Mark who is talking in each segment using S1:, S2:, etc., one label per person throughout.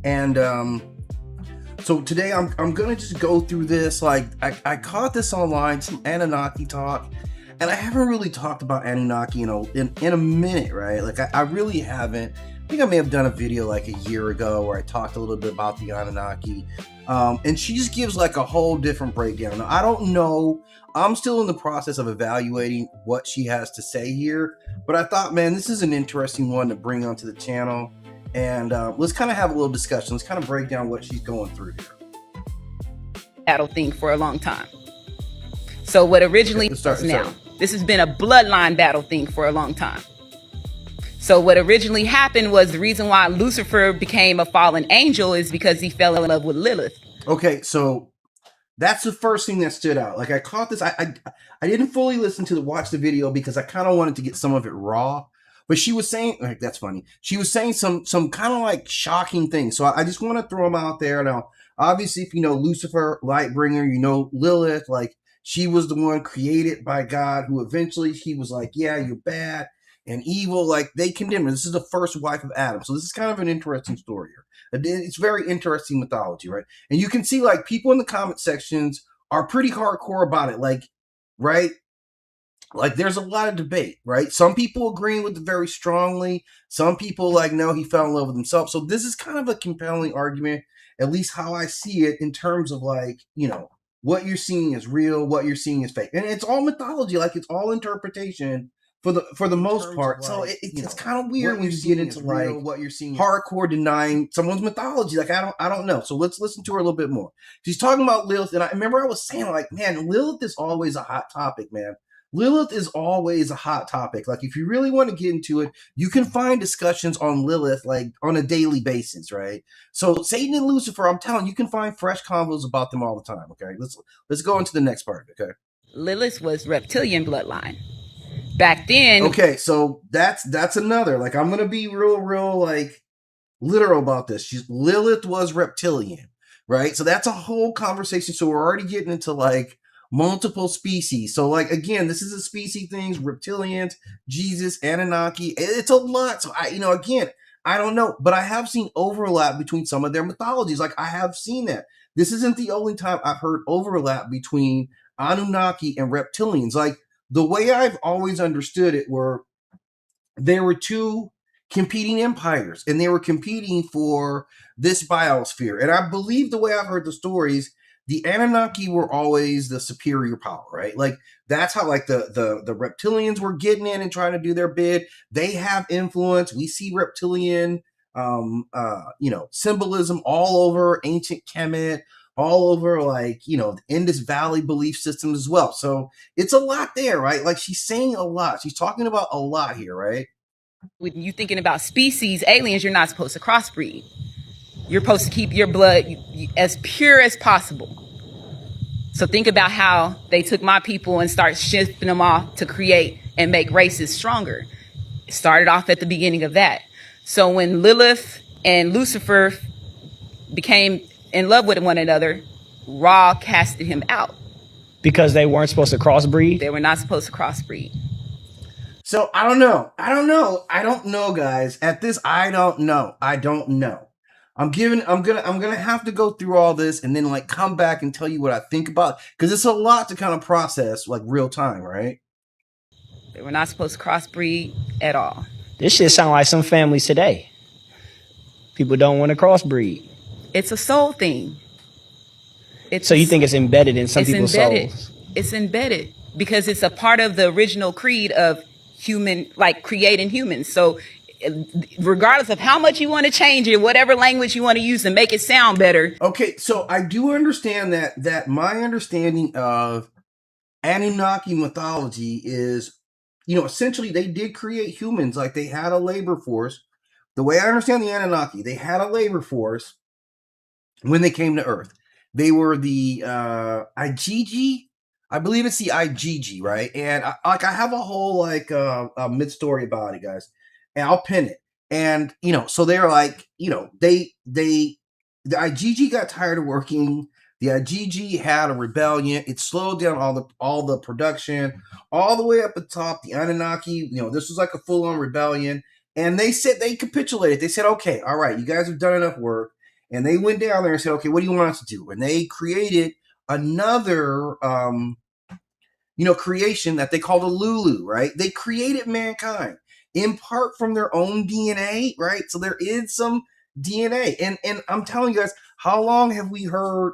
S1: And so today I'm gonna just go through this. Like I caught this online, some Anunnaki talk, and I haven't really talked about Anunnaki, in a minute, right? Like I really haven't. I think I may have done a video like a year ago where I talked a little bit about the Anunnaki, and she just gives like a whole different breakdown. Now, I don't know. I'm still in the process of evaluating what she has to say here, but I thought, man, this is an interesting one to bring onto the channel. And let's kind of have a little discussion. Let's kind of break down what she's going through here.
S2: Battle thing for a long time. So what originally now, this has been a bloodline battle thing for a long time. So what originally happened was the reason why Lucifer became a fallen angel is because he fell in love with Lilith.
S1: Okay, so that's the first thing that stood out. Like I caught this. I didn't fully listen to watch the video because I kind of wanted to get some of it raw. But she was saying, like, that's funny. She was saying some kind of like shocking things. So I just want to throw them out there. Now, obviously, if you know Lucifer, Lightbringer, you know Lilith, like she was the one created by God who eventually he was like, yeah, you're bad and evil. Like they condemned her. This is the first wife of Adam. So this is kind of an interesting story here. It's very interesting mythology, right? And you can see like people in the comment sections are pretty hardcore about it. Like, right? Like there's a lot of debate, right? Some people agreeing with it very strongly. Some people like, no, he fell in love with himself. So this is kind of a compelling argument, at least how I see it in terms of like, what you're seeing is real, what you're seeing is fake. And it's all mythology, like it's all interpretation for the most part. So it's kind of weird when you get into like what you're seeing hardcore denying someone's mythology. Like I don't know. So let's listen to her a little bit more. She's talking about Lilith, and I remember I was saying like, man, Lilith is always a hot topic, man. Lilith is always a hot topic. Like if you really want to get into it, you can find discussions on Lilith like on a daily basis, right? So Satan and Lucifer, I'm telling you, can find fresh convos about them all the time. Okay, let's go into the next part. Okay,
S2: Lilith was reptilian bloodline back then.
S1: Okay, so that's another. Like I'm gonna be real like literal about this. Lilith was reptilian, right? So that's a whole conversation. So we're already getting into like multiple species. So like again, this is a species things, reptilians, Jesus, Anunnaki. It's a lot. So again, I don't know, but I have seen overlap between some of their mythologies. Like I have seen that. This isn't the only time I've heard overlap between Anunnaki and reptilians. Like the way I've always understood it were there were two competing empires and they were competing for this biosphere. And I believe the way I've heard the stories, the Anunnaki were always the superior power, right? Like that's how like the reptilians were getting in and trying to do their bid. They have influence. We see reptilian symbolism all over ancient Kemet, all over like, the Indus Valley belief systems as well. So it's a lot there, right? Like she's saying a lot. She's talking about a lot here, right?
S2: When you thinking about species, aliens, you're not supposed to crossbreed. You're supposed to keep your blood as pure as possible. So think about how they took my people and start shifting them off to create and make races stronger. It started off at the beginning of that. So when Lilith and Lucifer became in love with one another, Ra casted him out.
S3: Because they weren't supposed to crossbreed?
S2: They were not supposed to crossbreed.
S1: So I don't know, guys. At this, I don't know. I'm gonna have to go through all this and then like come back and tell you what I think about, because it's a lot to kind of process like real time, right?
S2: They were not supposed to crossbreed at all.
S3: This shit sound like some families today. People don't want to crossbreed.
S2: It's a soul thing.
S3: So you think it's embedded in some people's souls?
S2: It's embedded because it's a part of the original creed of human, like creating humans. So regardless of how much you want to change it, whatever language you want to use to make it sound better.
S1: Okay, so I do understand that my understanding of Anunnaki mythology is, essentially they did create humans. Like they had a labor force. The way I understand the Anunnaki, they had a labor force when they came to Earth. They were the IgG. I believe it's the IgG, right? And I have a whole like a mid story about it, guys, and I'll pin it. And so they're like, the IgG got tired of working. The IgG had a rebellion. It slowed down all the production, all the way up at the top. The Anunnaki, this was like a full on rebellion, and they said they capitulated. They said, okay, all right, you guys have done enough work. And they went down there and said, okay, what do you want us to do? And they created another, creation that they called a Lulu, right? They created mankind in part from their own DNA, right? So there is some DNA. And I'm telling you guys, how long have we heard,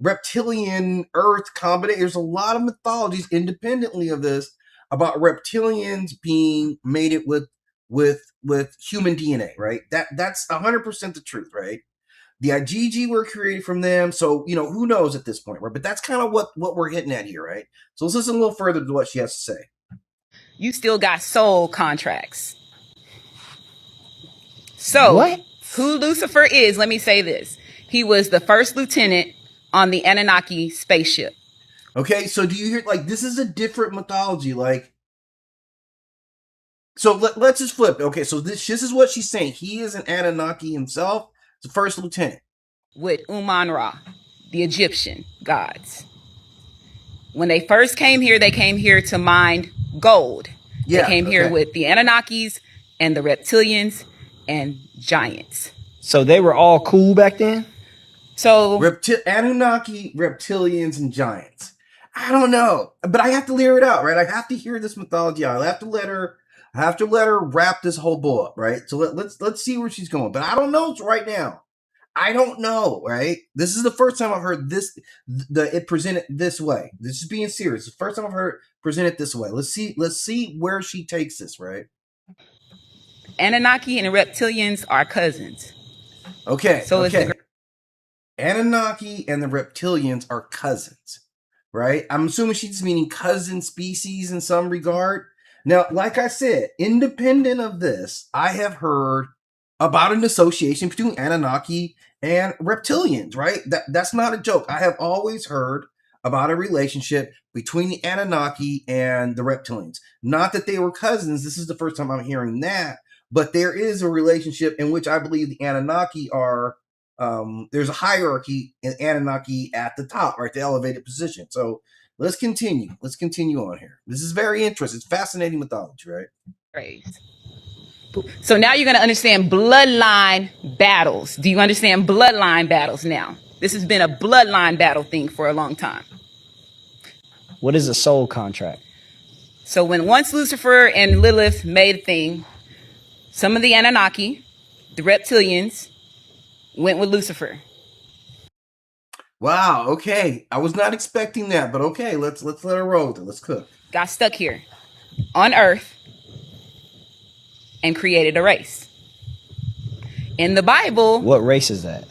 S1: reptilian Earth combination? There's a lot of mythologies independently of this about reptilians being mated with human DNA, right? That's 100% the truth, right? The IgG were created from them, so who knows at this point, right? But that's kind of what we're hitting at here, right? So let's listen a little further to what she has to say.
S2: You still got soul contracts. So
S3: What?
S2: who Lucifer is, let me say this. He was the first lieutenant on the Anunnaki spaceship.
S1: Okay, so do you hear, this is a different mythology, so let's just flip. Okay, so this is what she's saying. He is an Anunnaki himself, the first lieutenant.
S2: With Uman-Ra, the Egyptian gods. When they first came here, they came here to mine gold.
S1: Yeah,
S2: they came here with the Anunnakis and the reptilians and giants.
S3: So they were all cool back then?
S2: So
S1: Anunnaki, reptilians, and giants. I don't know, but I have to clear it out, right? I have to hear this mythology out. I have to let her wrap this whole bull up, right? So let's see where she's going. But I don't know right now. I don't know, right? This is the first time I've heard it presented this way. This is being serious. The first time I've heard it presented this way. Let's see where she takes this, right?
S2: Anunnaki and reptilians are cousins.
S1: Okay.
S2: So
S1: okay. Anunnaki and the reptilians are cousins, right? I'm assuming she's meaning cousin species in some regard. Now, like I said, independent of this, I have heard about an association between Anunnaki and reptilians, right? That's not a joke. I have always heard about a relationship between the Anunnaki and the reptilians. Not that they were cousins. This is the first time I'm hearing that. But there is a relationship in which I believe the Anunnaki are, there's a hierarchy in Anunnaki at the top, right? The elevated position. So let's continue. Let's continue on here. This is very interesting. It's fascinating mythology, right?
S2: Right. So now you're going to understand bloodline battles. Do you understand bloodline battles now? This has been a bloodline battle thing for a long time.
S3: What is a soul contract?
S2: So once Lucifer and Lilith made a thing, some of the Anunnaki, the reptilians, went with Lucifer.
S1: Wow. Okay. I was not expecting that, but okay. Let's let her roll. Let's cook.
S2: Got stuck here on Earth and created a race. In the Bible,
S3: what race is that?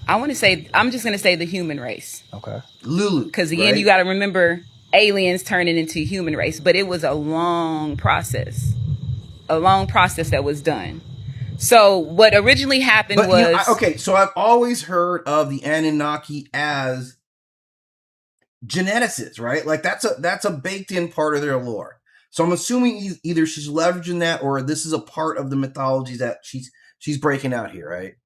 S2: I'm just going to say the human race.
S3: Okay.
S1: Lulu.
S2: Because again,
S1: right?
S2: You got to remember aliens turning into human race, but it was a long process. A long process that was done. So what originally happened was...
S1: okay, so I've always heard of the Anunnaki as geneticists, right? Like that's a baked in part of their lore. So I'm assuming either she's leveraging that or this is a part of the mythology that she's breaking out here, right?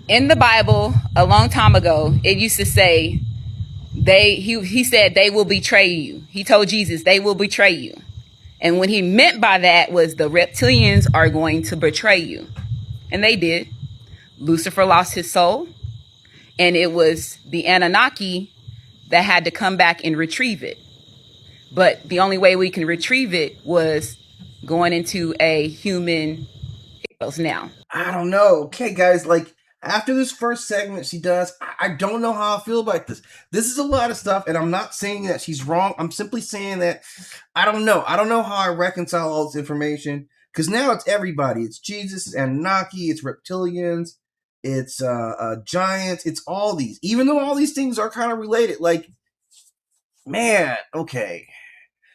S2: In the Bible, a long time ago, it used to say he said they will betray you. He told Jesus they will betray you. And what he meant by that was the reptilians are going to betray you. And they did. Lucifer lost his soul. And it was the Anunnaki that had to come back and retrieve it. But the only way we can retrieve it was going into a human now.
S1: I don't know. Okay, guys, after this first segment she does, I don't know how I feel about this. This is a lot of stuff, and I'm not saying that she's wrong. I'm simply saying that I don't know. I don't know how I reconcile all this information, because now it's everybody. It's Jesus, it's Anunnaki, it's reptilians, it's giants, it's all these. Even though all these things are kind of related, man, okay.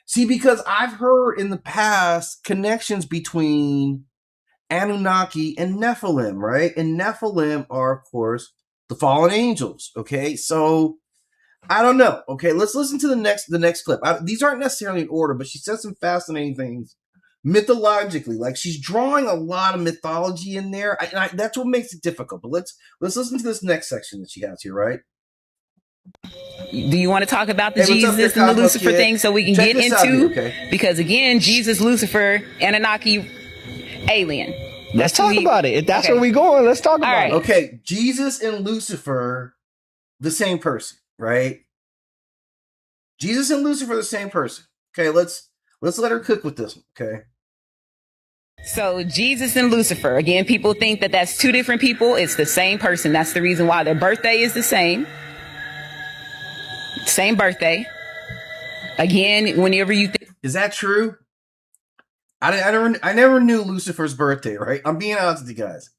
S1: See, because I've heard in the past connections between Anunnaki and Nephilim, right? And Nephilim are, of course, the fallen angels. Okay, so I don't know. Okay, let's listen to the next clip. These aren't necessarily in order, but she says some fascinating things mythologically. She's drawing a lot of mythology in there. That's what makes it difficult. But let's listen to this next section that she has here, right?
S2: Do you want to talk about the Jesus and the Lucifer thing so we can get into? Because again, Jesus, Lucifer, Anunnaki, alien.
S3: Let's talk about it. If that's where we going, let's talk about it.
S1: Okay, Jesus and Lucifer, the same person, right? Jesus and Lucifer, the same person. Okay, let's let her cook with this one, okay?
S2: So Jesus and Lucifer, again, people think that that's two different people. It's the same person. That's the reason why their birthday is the same. Same birthday. Again, whenever you think...
S1: Is that true? I never knew Lucifer's birthday, right? I'm being honest with you guys.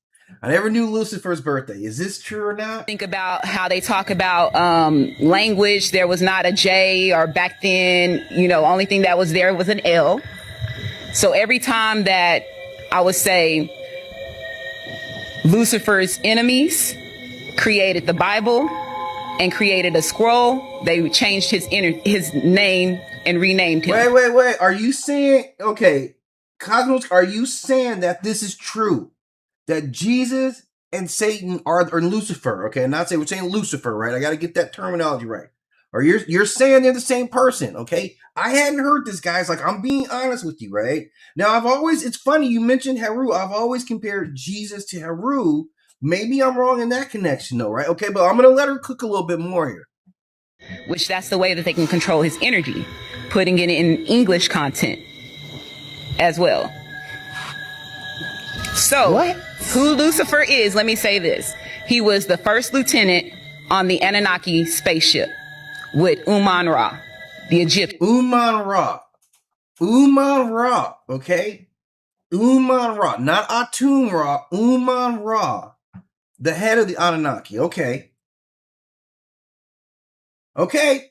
S1: I never knew Lucifer's birthday. Is this true or not?
S2: Think about how they talk about language. There was not a J, or back then, only thing that was there was an L. So every time that I would say Lucifer's enemies created the Bible and created a scroll, they changed his name and renamed him.
S1: Wait. Are you saying, okay, Cosmos, are you saying that this is true? That Jesus and Satan are Lucifer, okay? Not saying, we're saying Lucifer, right? I got to get that terminology right. Or you're saying they're the same person, okay? I hadn't heard this, guys. Like, I'm being honest with you, right? Now, it's funny, you mentioned Heru. I've always compared Jesus to Heru. Maybe I'm wrong in that connection, though, right? Okay, but I'm going to let her cook a little bit more here.
S2: Which that's the way that they can control his energy, putting it in English content as well. So, what? Who Lucifer is, let me say this. He was the first lieutenant on the Anunnaki spaceship with Uman-Ra, the Egyptian.
S1: Uman-Ra, okay? Uman-Ra, not Atum-Ra, Uman-Ra, the head of the Anunnaki, okay? Okay,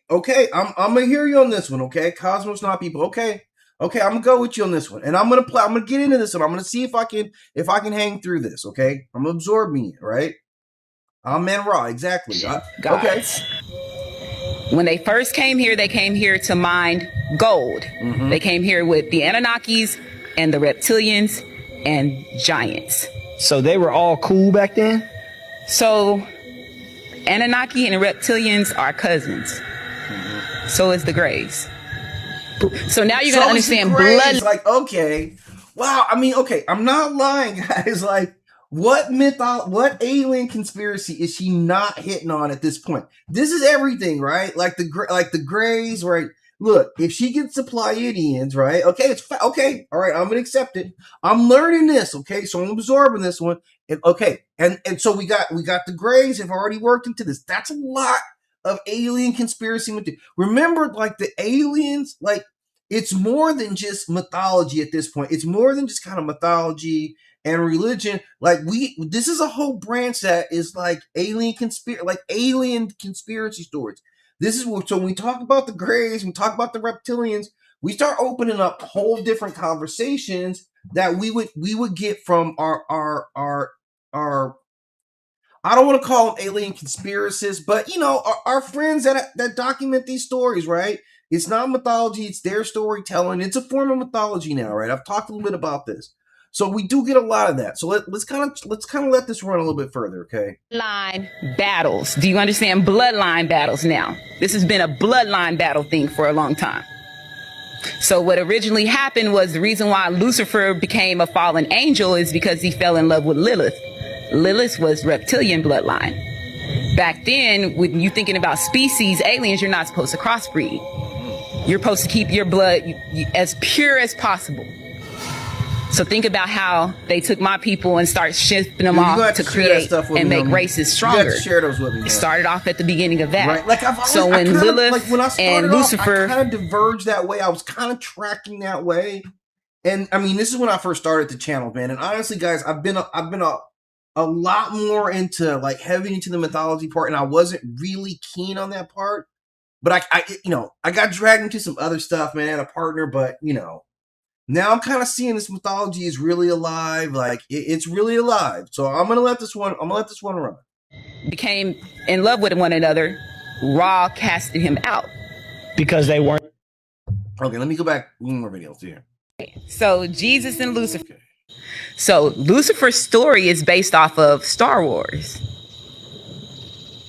S1: I'm gonna hear you on this one, okay? Cosmos, not people, okay, I'm gonna go with you on this one, and I'm gonna get into this one. I'm gonna see if I can hang through this, okay? I'm absorbing it, right? Amen-Ra, exactly. Okay.
S2: When they first came here, they came here to mine gold. Mm-hmm. They came here with the Anunnakis and the Reptilians and giants.
S3: So they were all cool back then?
S2: So Anunnaki and Reptilians are cousins. Mm-hmm. So is the Greys. So now you're going to understand blood.
S1: Like, okay. Wow. I mean, okay. I'm not lying, guys. Like, what alien conspiracy is she not hitting on at this point? This is everything, right? Like the Greys, right? Look, if she gets the Pleiadians, right? Okay, okay. All right, I'm gonna accept it. I'm learning this, okay? So I'm absorbing this one. And okay, and so we got the Greys have already worked into this. That's a lot of alien conspiracy. Remember, like the aliens, like it's more than just mythology at this point. It's more than just kind of mythology and religion. Like this is a whole branch that is like alien conspiracy stories. This is what, so when we talk about the Greys, we talk about the Reptilians, we start opening up whole different conversations that we would get from our I don't want to call them alien conspiracists, but our friends that document these stories, right? It's not mythology, it's their storytelling. It's a form of mythology now, right? I've talked a little bit about this. So we do get a lot of that. So let's kind of let this run a little bit further, okay?
S2: Bloodline battles. Do you understand bloodline battles now? This has been a bloodline battle thing for a long time. So what originally happened was the reason why Lucifer became a fallen angel is because he fell in love with Lilith. Lilith was reptilian bloodline. Back then, when you're thinking about species, aliens, you're not supposed to crossbreed. You're supposed to keep your blood as pure as possible. So think about how they took my people and start shifting them off to create and make races stronger.
S1: You have to share those with me.
S2: It started off at the beginning of that.
S1: Right. Like
S2: so when Lilith and Lucifer,
S1: I kind of diverged that way. I was kind of tracking that way. And I mean, this is when I first started the channel, man. And honestly, guys, I've been a lot more into like heavy into the mythology part, and I wasn't really keen on that part. But I got dragged into some other stuff, man. I had a partner, but now I'm kind of seeing this mythology is really alive. Like it's really alive. So I'm gonna let this one run.
S2: Became in love with one another. Ra casted him out
S3: because they weren't.
S1: Okay, let me go back. One more videos here.
S2: So Jesus and Lucifer. Okay. So Lucifer's story is based off of Star Wars.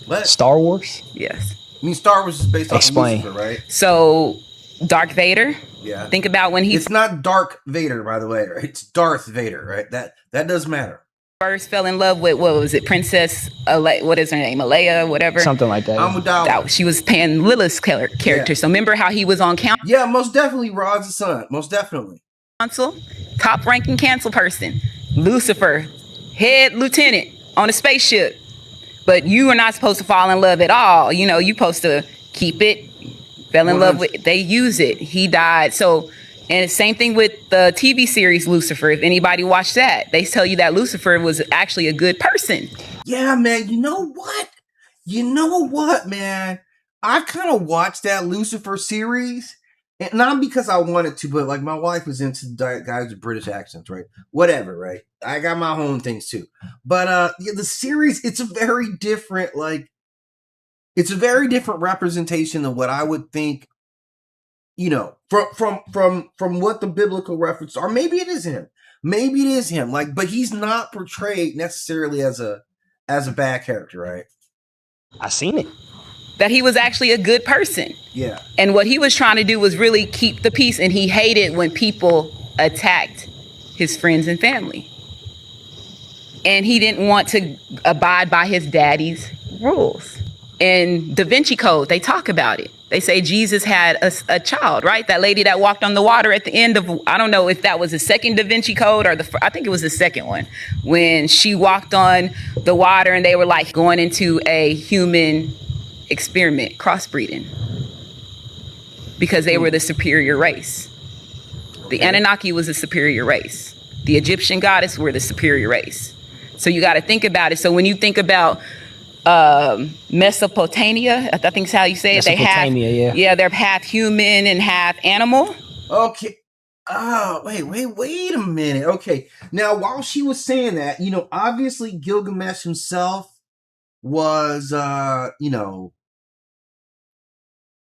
S1: What?
S3: Star Wars?
S2: Yes.
S1: I mean, Star Wars is based off of Lucifer, right?
S2: So Dark Vader.
S1: Yeah.
S2: Think about when he
S1: It's not Dark Vader, by the way. Right? It's Darth Vader, right? That does matter.
S2: first fell in love with, what was it, Princess what is her name, Alea, whatever,
S3: Something like that.
S1: Amidala.
S2: she was playing Lilith's character.
S1: Yeah.
S2: So remember how he was on
S1: Yeah, most definitely Rod's the son. Most definitely.
S2: council, top ranking council person, Lucifer, head lieutenant on a spaceship. But you are not supposed to fall in love at all. You know, you're supposed to keep it. Fell in love with, they use it. He died. So, and same thing with the TV series Lucifer. If anybody watched that, they tell you that Lucifer was actually a good person.
S1: Yeah, man. You know what? You know what, man? I kind of watched that Lucifer series, and not because I wanted to, but like my wife was into guys with British accents, right? Whatever, right? I got my own things too. But yeah, the series, it's a very different, like, it's a very different representation than what I would think, you know, from what the biblical references are. Maybe it is him. Maybe it is him. Like, but he's not portrayed necessarily as a bad character, right?
S3: I seen it.
S2: That he was actually a good person.
S1: Yeah.
S2: And what he was trying to do was really keep the peace, and he hated when people attacked his friends and family. And he didn't want to abide by his daddy's rules. In Da Vinci Code, they talk about it. They say Jesus had a child, right? That lady that walked on the water at the end of, I don't know if that was the second Da Vinci Code or I think it was the second one, when she walked on the water and they were like going into a human experiment, crossbreeding, because they were the superior race. The Anunnaki was a superior race. The Egyptian goddess were the superior race. So you got to think about it. So when you think about Mesopotamia, I think is how you say it. They're half human and half animal.
S1: Okay. Oh, wait a minute. Okay. Now, while she was saying that, you know, obviously Gilgamesh himself was, you know,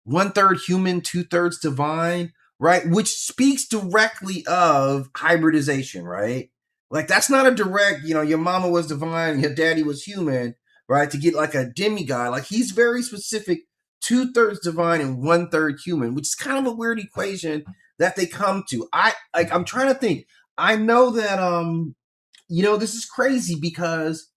S1: 1/3 human, 2/3 divine, right? Which speaks directly of hybridization, right? Like, that's not a direct, you know, your mama was divine, your daddy was human, right? To get like a demigod. Like, he's very specific, 2/3 divine and 1/3 human, which is kind of a weird equation that they come to. I'm trying to think. I know that you know, this is crazy because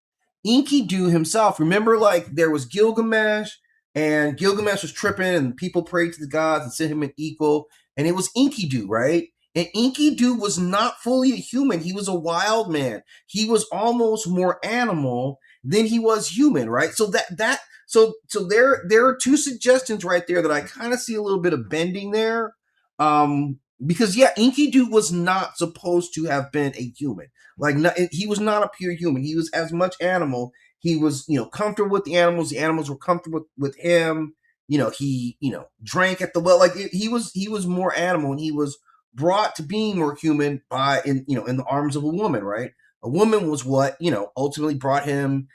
S1: Enkidu himself, remember, like, there was Gilgamesh, and Gilgamesh was tripping, and people prayed to the gods and sent him an equal, and it was Enkidu, right? And Enkidu was not fully a human. He was a wild man. He was almost more animal than he was human, right? So there are two suggestions right there that I kind of see a little bit of bending there. Because yeah, Enkidu was not supposed to have been a human. Like, he was not a pure human. He was as much animal. He was, you know, comfortable with the animals. The animals were comfortable with him. You know, he, you know, drank at the well. Like, he was more animal, and he was brought to being more human in the arms of a woman, right? A woman was what, you know, ultimately brought him,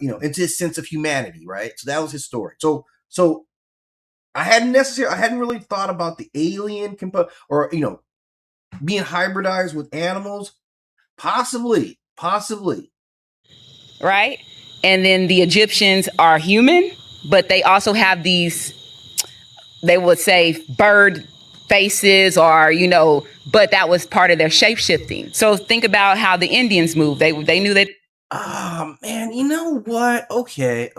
S1: you know, into his sense of humanity, right? So that was his story. So I hadn't really thought about the alien or, you know, being hybridized with animals. Possibly.
S2: Right? And then the Egyptians are human, but they also have these, they would say, bird faces, or, you know, but that was part of their shape-shifting. So think about how the Indians moved. They knew that.
S1: Oh, man, you know what? Okay.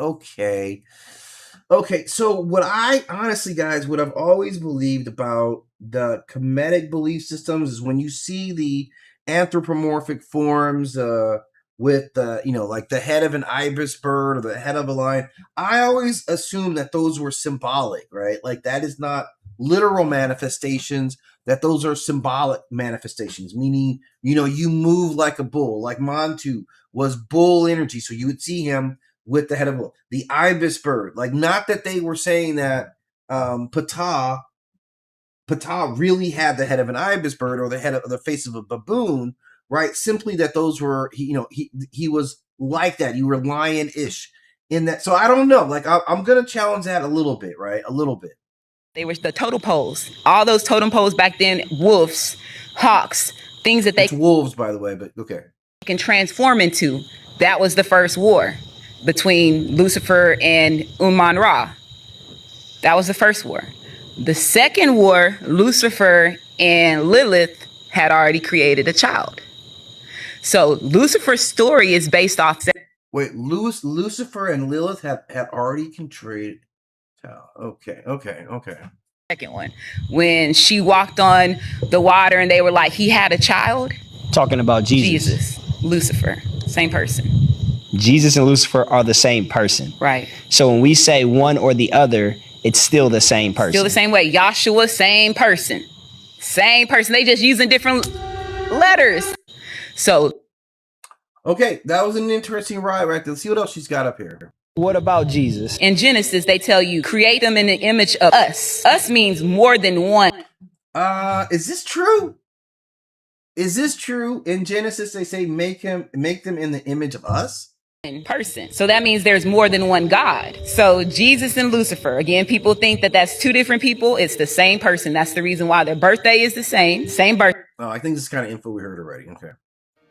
S1: So what I honestly, guys, what I've always believed about the Kemetic belief systems is when you see the anthropomorphic forms with you know, like the head of an ibis bird or the head of a lion, I always assume that those were symbolic, right? Like, that is not literal manifestations, that those are symbolic manifestations, meaning, you know, you move like a bull. Like Montu was bull energy, so you would see him with the head of a bull. The ibis bird, like, not that they were saying that Ptah really had the head of an ibis bird or the head of the face of a baboon, right? Simply that those were, he was like that. You were lion-ish in that. So I don't know. Like, I'm going to challenge that a little bit, right? A little bit.
S2: They were the totem poles. All those totem poles back then, wolves, hawks, things that
S1: It's wolves, by the way, but okay.
S2: Can transform into. That was the first war between Lucifer and Uman Ra. That was the first war. The second war, Lucifer and Lilith had already created a child. So Lucifer's story is based off.
S1: Wait, Lucifer and Lilith had already contributed. Okay.
S2: Second one, when she walked on the water and they were like, he had a child.
S3: Talking about Jesus.
S2: Lucifer, same person.
S3: Jesus and Lucifer are the same person.
S2: Right.
S3: So when we say one or the other, it's still the same person.
S2: Still the same way. Yahshua, same person. Same person. They just using different letters. So.
S1: Okay, that was an interesting ride right there. Let's see what else she's got up here.
S3: What about Jesus?
S2: In Genesis, they tell you, create them in the image of us. Us means more than one.
S1: Is this true? Is this true? In Genesis, they say make them in the image of us?
S2: In person. So that means there's more than one God. So Jesus and Lucifer, again, people think that that's two different people. It's the same person. That's the reason why their birthday is the same birthday.
S1: Oh, I think this is kind of info we heard already. Okay.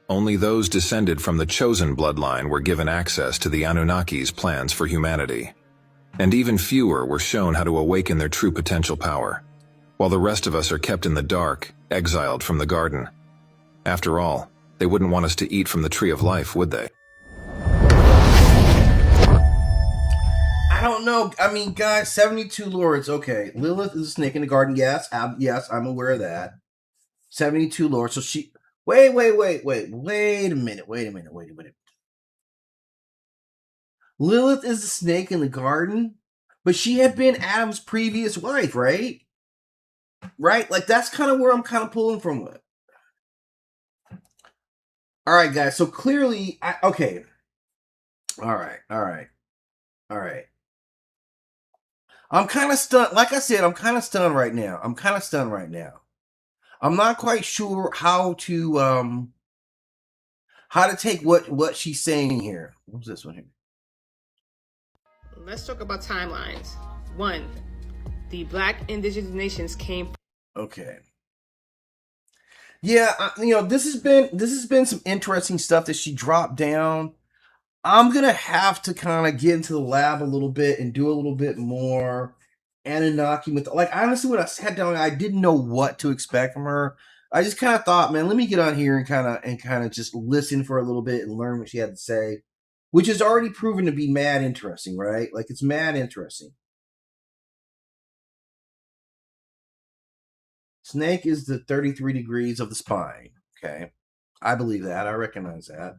S4: Only those descended from the chosen bloodline were given access to the Anunnaki's plans for humanity. And even fewer were shown how to awaken their true potential power, while the rest of us are kept in the dark, exiled from the garden. After all, they wouldn't want us to eat from the tree of life, would they?
S1: I don't know. I mean, guys, 72 lords. Okay, Lilith is a snake in the garden. Yes, yes, I'm aware of that. 72 lords. So she... Wait a minute. Lilith is the snake in the garden, but she had been Adam's previous wife, right? Right? Like, that's kind of where I'm kind of pulling from with. All right, guys. So clearly, okay. All right. I'm kind of stunned. Like I said, I'm kind of stunned right now. I'm not quite sure how to take what she's saying here. What's this one here?
S5: Let's talk about timelines. 1. The Black indigenous nations came.
S1: Okay. Yeah, this has been some interesting stuff that she dropped down. I'm gonna have to kind of get into the lab a little bit and do a little bit more Anunnaki with, like, honestly, when I sat down, I didn't know what to expect from her. I just kind of thought, man, let me get on here and kind of just listen for a little bit and learn what she had to say, which is already proven to be mad interesting, right? Like, it's mad interesting. Snake is the 33 degrees of the spine. Okay, I believe that. I recognize that.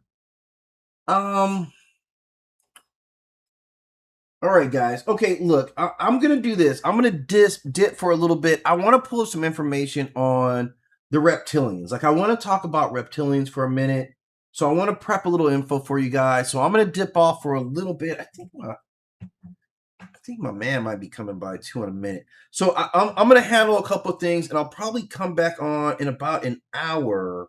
S1: All right, guys. Okay, look, I'm going to do this. I'm going to dip for a little bit. I want to pull up some information on the reptilians. Like, I want to talk about reptilians for a minute. So I want to prep a little info for you guys. So I'm going to dip off for a little bit. I think my man might be coming by too in a minute. So I'm going to handle a couple of things, and I'll probably come back on in about an hour.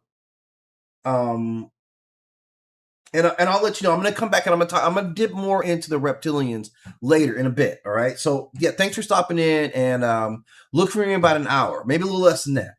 S1: And I'll let you know. I'm going to come back and I'm going to dip more into the reptilians later in a bit. All right. So yeah, thanks for stopping in, and look for me in about an hour, maybe a little less than that.